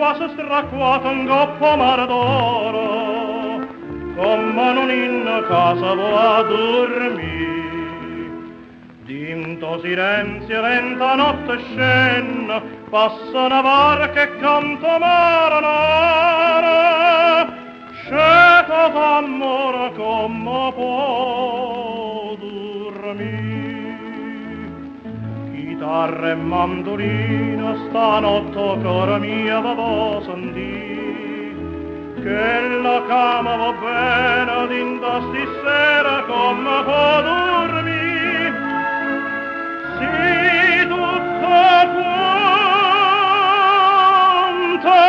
quasi stracquato un coppo mare d'oro, come non in casa va a dormire. Dinto silenzio lenta notte scena, passa una barca e canta marinara, sceto d'amore come può dormire. Chitarra e mandolina stanotte cara mia avevo sentì, che la cama va bene dinto stasera come può dormire. Si tutta quanta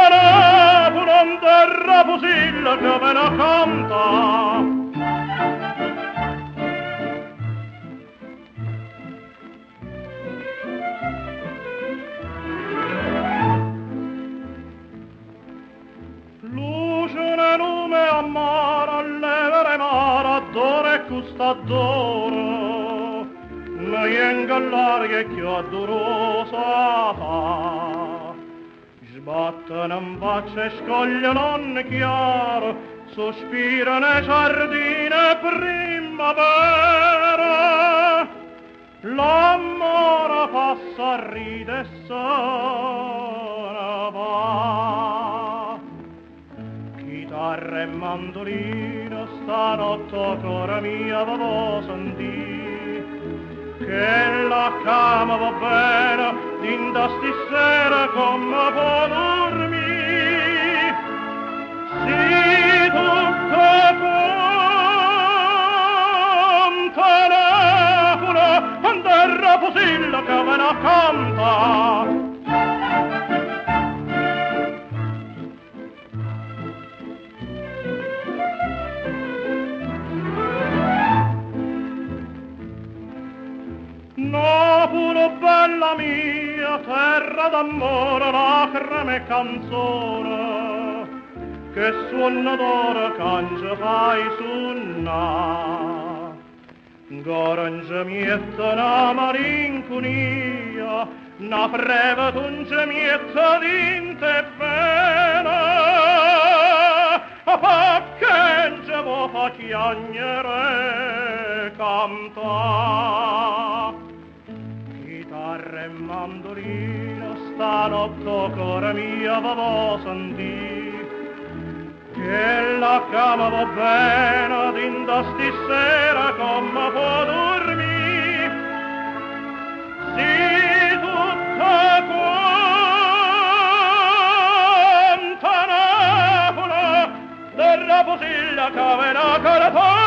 Napoli in terra Pusilla che ve ne canta. Luce ne lume amara, levere mara, d'ora e custadora, mi venga l'aria che addorosa fa. Sbattono in faccia e scogliono in chiaro, sospirano nei giardini primavera. L'amore passa a ride e se ne va. Chitarra e mandolino stanotte cara mia avevo sentì, che la cama va bene dinto stasera come può dormire. Si tutta quanta Napoli in terra Pusilla che ve ne canta. Napoli bella mia, terra d'amore, lacrime e canzone, che suona d'ora cangia fai suona. Gorangia mietta na malinconia, na breve tunge mietta dinte bene, a paccheggia vo fa chiagnere canta. Chitarra e mandolino stanotte cara mia avevo sentì, che la cama va bene dinto stasera come può dormire. Si tutta quanta Napoli terra Pusilla che ve ne canta.